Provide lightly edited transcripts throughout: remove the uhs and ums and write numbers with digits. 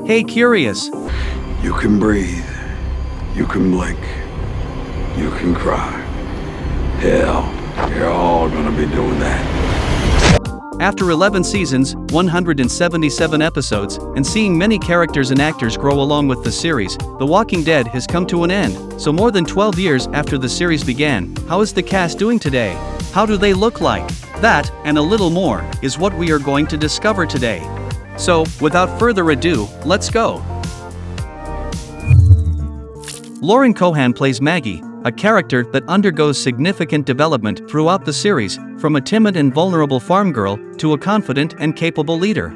Hey, curious. You can breathe. You can blink. You can cry. Hell, you're all gonna be doing that. After 11 seasons, 177 episodes, and seeing many characters and actors grow along with the series, The Walking Dead has come to an end. So more than 12 years after the series began, how is the cast doing today? How do they look like? That, and a little more, is what we are going to discover today. So, without further ado, let's go. Lauren Cohan plays Maggie, a character that undergoes significant development throughout the series, from a timid and vulnerable farm girl to a confident and capable leader.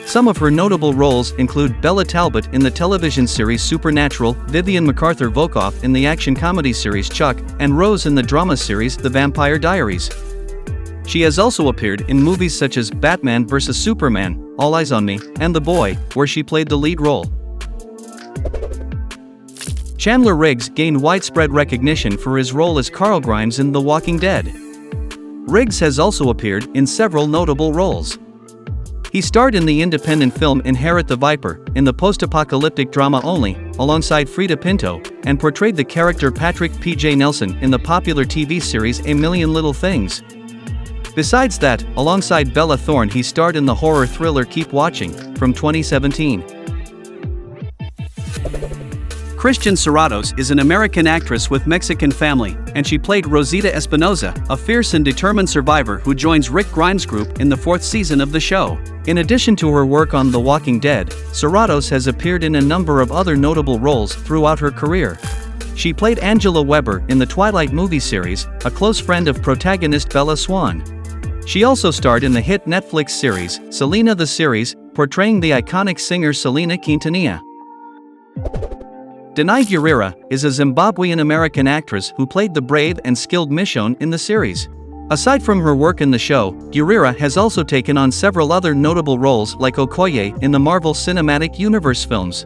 Some of her notable roles include Bella Talbot in the television series Supernatural, Vivian MacArthur Volkoff in the action comedy series Chuck, and Rose in the drama series The Vampire Diaries. She has also appeared in movies such as Batman vs. Superman, All Eyes on Me, and The Boy, where she played the lead role. Chandler Riggs gained widespread recognition for his role as Carl Grimes in The Walking Dead. Riggs has also appeared in several notable roles. He starred in the independent film Inherit the Viper, in the post-apocalyptic drama Only, alongside Frida Pinto, and portrayed the character Patrick P.J. Nelson in the popular TV series A Million Little Things. Besides that, alongside Bella Thorne he starred in the horror thriller Keep Watching, from 2017. Christian Serratos is an American actress with Mexican family, and she played Rosita Espinosa, a fierce and determined survivor who joins Rick Grimes' group in the 4th season of the show. In addition to her work on The Walking Dead, Serratos has appeared in a number of other notable roles throughout her career. She played Angela Weber in the Twilight movie series, a close friend of protagonist Bella Swan. She also starred in the hit Netflix series, Selena the Series, portraying the iconic singer Selena Quintanilla. Danai Gurira is a Zimbabwean-American actress who played the brave and skilled Michonne in the series. Aside from her work in the show, Gurira has also taken on several other notable roles like Okoye in the Marvel Cinematic Universe films.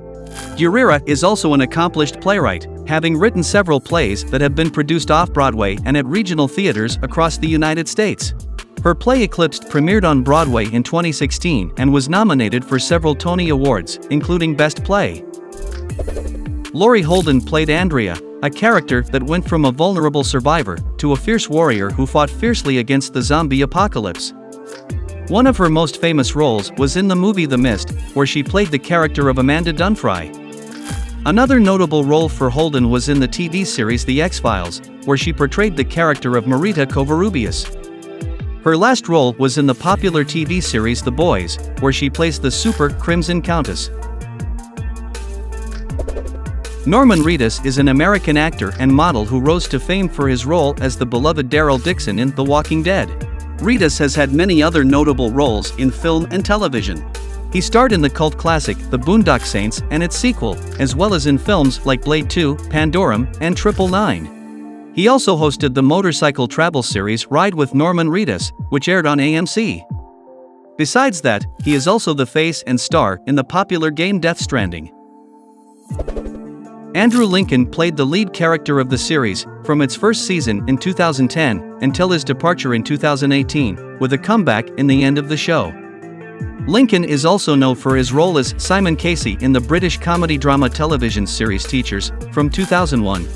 Gurira is also an accomplished playwright, having written several plays that have been produced off-Broadway and at regional theaters across the United States. Her play Eclipsed premiered on Broadway in 2016 and was nominated for several Tony Awards, including Best Play. Laurie Holden played Andrea, a character that went from a vulnerable survivor to a fierce warrior who fought fiercely against the zombie apocalypse. One of her most famous roles was in the movie The Mist, where she played the character of Amanda Dunfry. Another notable role for Holden was in the TV series The X-Files, where she portrayed the character of Marita Covarrubias. Her last role was in the popular TV series The Boys, where she plays the Super Crimson Countess. Norman Reedus is an American actor and model who rose to fame for his role as the beloved Daryl Dixon in The Walking Dead. Reedus has had many other notable roles in film and television. He starred in the cult classic The Boondock Saints and its sequel, as well as in films like Blade 2, Pandorum, and 999. He also hosted the motorcycle travel series Ride with Norman Reedus, which aired on AMC. Besides that, he is also the face and star in the popular game Death Stranding. Andrew Lincoln played the lead character of the series, from its first season in 2010 until his departure in 2018, with a comeback in the end of the show. Lincoln is also known for his role as Simon Casey in the British comedy-drama television series Teachers, from 2001.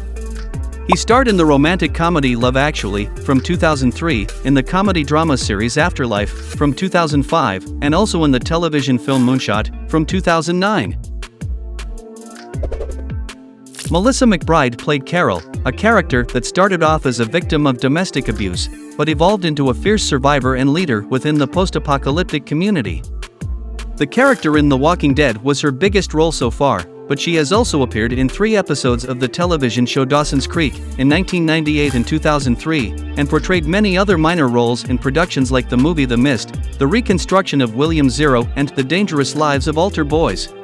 He starred in the romantic comedy Love Actually, from 2003, in the comedy-drama series Afterlife, from 2005, and also in the television film Moonshot, from 2009. Melissa McBride played Carol, a character that started off as a victim of domestic abuse, but evolved into a fierce survivor and leader within the post-apocalyptic community. The character in The Walking Dead was her biggest role so far, but she has also appeared in 3 episodes of the television show Dawson's Creek, in 1998 and 2003, and portrayed many other minor roles in productions like the movie The Mist, the reconstruction of William Zero, and The Dangerous Lives of Altar Boys.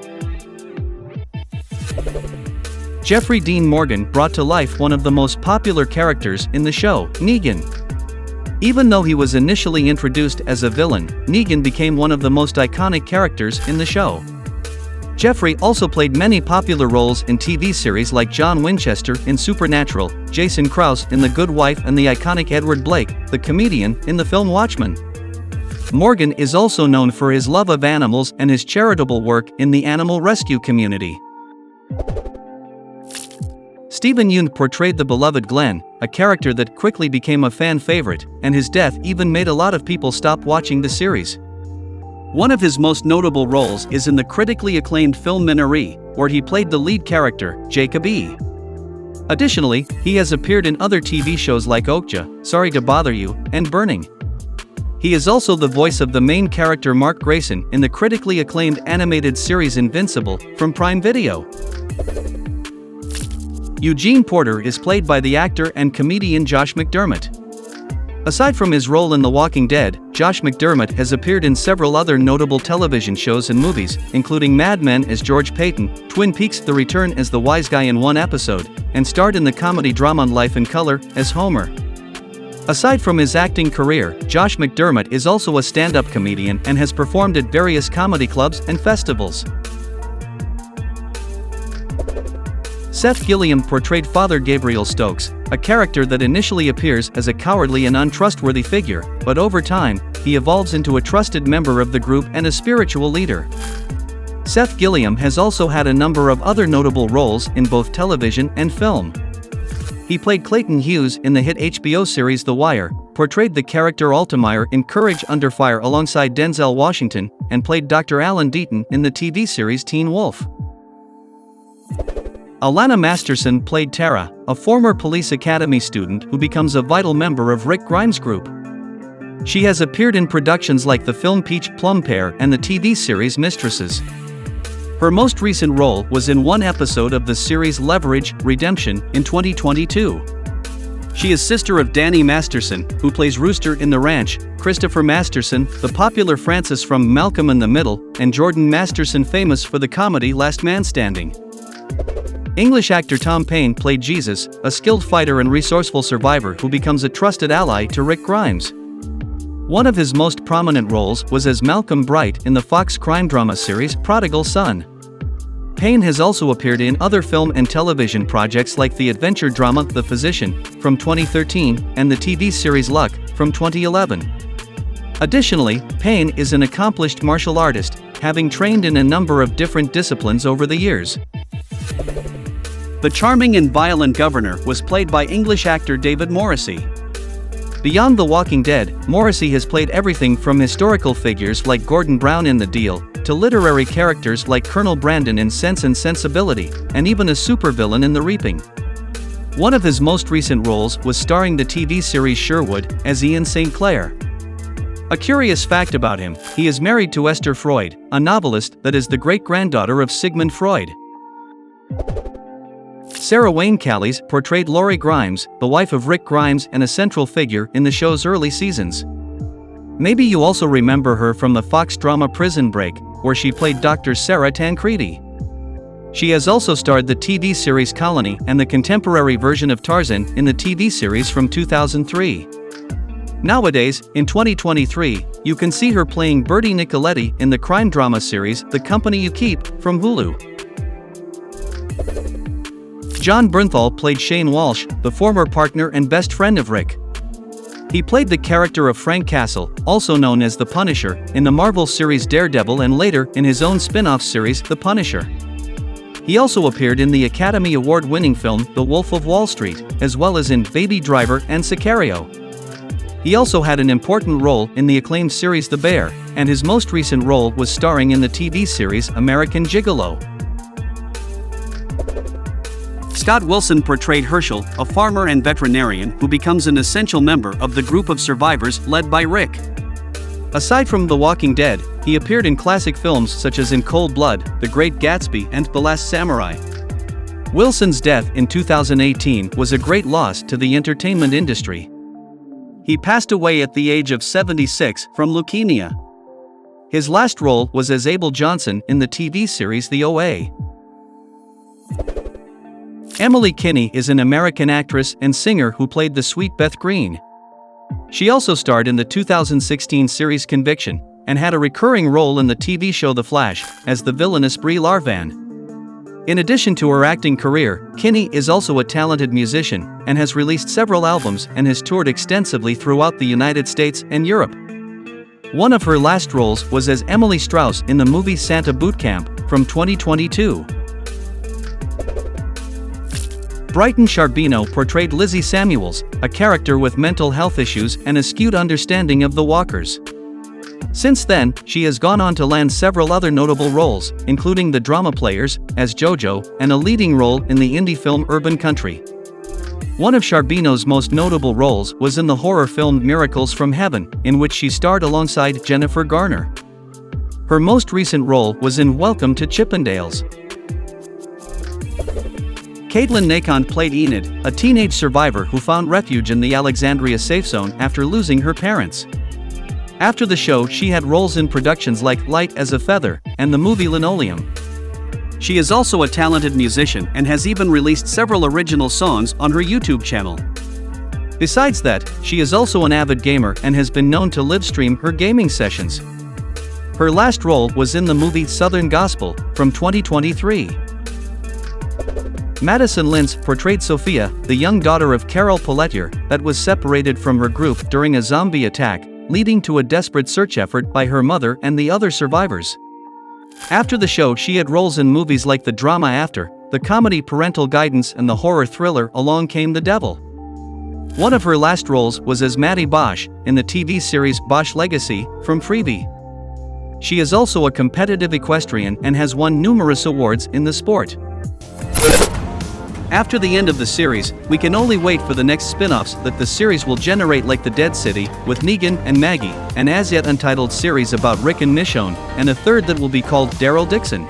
Jeffrey Dean Morgan brought to life one of the most popular characters in the show, Negan. Even though he was initially introduced as a villain, Negan became one of the most iconic characters in the show. Jeffrey also played many popular roles in TV series like John Winchester in Supernatural, Jason Krause in The Good Wife, and the iconic Edward Blake, the comedian, in the film Watchmen. Morgan is also known for his love of animals and his charitable work in the animal rescue community. Steven Yeun portrayed the beloved Glenn, a character that quickly became a fan favorite, and his death even made a lot of people stop watching the series. One of his most notable roles is in the critically acclaimed film Minari, where he played the lead character, Jacob E. Additionally, he has appeared in other TV shows like Okja, Sorry to Bother You, and Burning. He is also the voice of the main character Mark Grayson in the critically acclaimed animated series Invincible, from Prime Video. Eugene Porter is played by the actor and comedian Josh McDermott. Aside from his role in The Walking Dead, Josh McDermott has appeared in several other notable television shows and movies, including Mad Men as George Payton, Twin Peaks: The Return as the wise guy in one episode, and starred in the comedy drama Life in Color as Homer. Aside from his acting career, Josh McDermott is also a stand-up comedian and has performed at various comedy clubs and festivals. Seth Gilliam portrayed Father Gabriel Stokes, a character that initially appears as a cowardly and untrustworthy figure, but over time, he evolves into a trusted member of the group and a spiritual leader. Seth Gilliam has also had a number of other notable roles in both television and film. He played Clayton Hughes in the hit HBO series The Wire, portrayed the character Altemeyer in Courage Under Fire alongside Denzel Washington, and played Dr. Alan Deaton in the TV series Teen Wolf. Alana Masterson played Tara, a former police academy student who becomes a vital member of Rick Grimes' group. She has appeared in productions like the film Peach Plum Pear and the TV series Mistresses. Her most recent role was in one episode of the series Leverage: Redemption in 2022. She is sister of Danny Masterson, who plays Rooster in The Ranch, Christopher Masterson, the popular Francis from Malcolm in the Middle, and Jordan Masterson, famous for the comedy Last Man Standing. English actor Tom Payne played Jesus, a skilled fighter and resourceful survivor who becomes a trusted ally to Rick Grimes. One of his most prominent roles was as Malcolm Bright in the Fox crime drama series Prodigal Son. Payne has also appeared in other film and television projects like the adventure drama The Physician, from 2013, and the TV series Luck, from 2011. Additionally, Payne is an accomplished martial artist, having trained in a number of different disciplines over the years. The charming and violent governor was played by English actor David Morrissey. Beyond The Walking Dead, Morrissey has played everything from historical figures like Gordon Brown in The Deal, to literary characters like Colonel Brandon in Sense and Sensibility, and even a supervillain in The Reaping. One of his most recent roles was starring the TV series Sherwood as Ian St. Clair. A curious fact about him, he is married to Esther Freud, a novelist that is the great-granddaughter of Sigmund Freud. Sarah Wayne Callies portrayed Lori Grimes, the wife of Rick Grimes and a central figure in the show's early seasons. Maybe you also remember her from the Fox drama Prison Break, where she played Dr. Sarah Tancredi. She has also starred the TV series Colony and the contemporary version of Tarzan in the TV series from 2003. Nowadays, in 2023, you can see her playing Bertie Nicoletti in the crime drama series The Company You Keep, from Hulu. John Bernthal played Shane Walsh, the former partner and best friend of Rick. He played the character of Frank Castle, also known as The Punisher, in the Marvel series Daredevil and later in his own spin-off series The Punisher. He also appeared in the Academy Award-winning film The Wolf of Wall Street, as well as in Baby Driver and Sicario. He also had an important role in the acclaimed series The Bear, and his most recent role was starring in the TV series American Gigolo. Scott Wilson portrayed Herschel, a farmer and veterinarian who becomes an essential member of the group of survivors led by Rick. Aside from The Walking Dead, he appeared in classic films such as In Cold Blood, The Great Gatsby and The Last Samurai. Wilson's death in 2018 was a great loss to the entertainment industry. He passed away at the age of 76 from leukemia. His last role was as Abel Johnson in the TV series The OA. Emily Kinney is an American actress and singer who played the sweet Beth Greene. She also starred in the 2016 series Conviction, and had a recurring role in the TV show The Flash, as the villainous Brie Larvan. In addition to her acting career, Kinney is also a talented musician, and has released several albums and has toured extensively throughout the United States and Europe. One of her last roles was as Emily Strauss in the movie Santa Boot Camp from 2022. Brighton Charbino portrayed Lizzie Samuels, a character with mental health issues and a skewed understanding of the Walkers. Since then, she has gone on to land several other notable roles, including The Drama Players, as JoJo, and a leading role in the indie film Urban Country. One of Charbino's most notable roles was in the horror film Miracles from Heaven, in which she starred alongside Jennifer Garner. Her most recent role was in Welcome to Chippendales. Caitlin Nacon played Enid, a teenage survivor who found refuge in the Alexandria safe zone after losing her parents. After the show, she had roles in productions like Light as a Feather and the movie Linoleum. She is also a talented musician and has even released several original songs on her YouTube channel. Besides that, she is also an avid gamer and has been known to livestream her gaming sessions. Her last role was in the movie Southern Gospel from 2023. Madison Lintz portrayed Sophia, the young daughter of Carol Pelletier, that was separated from her group during a zombie attack, leading to a desperate search effort by her mother and the other survivors. After the show, she had roles in movies like the drama After, the comedy Parental Guidance, and the horror thriller Along Came the Devil. One of her last roles was as Maddie Bosch in the TV series Bosch Legacy from Freevee. She is also a competitive equestrian and has won numerous awards in the sport. After the end of the series, we can only wait for the next spin-offs that the series will generate, like The Dead City, with Negan and Maggie, an as-yet untitled series about Rick and Michonne, and a third that will be called Daryl Dixon.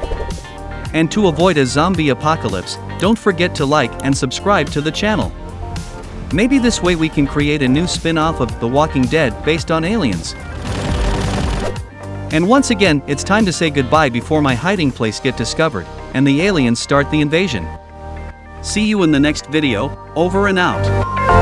And to avoid a zombie apocalypse, don't forget to like and subscribe to the channel. Maybe this way we can create a new spin-off of The Walking Dead based on aliens. And once again, it's time to say goodbye before my hiding place get discovered, and the aliens start the invasion. See you in the next video, over and out.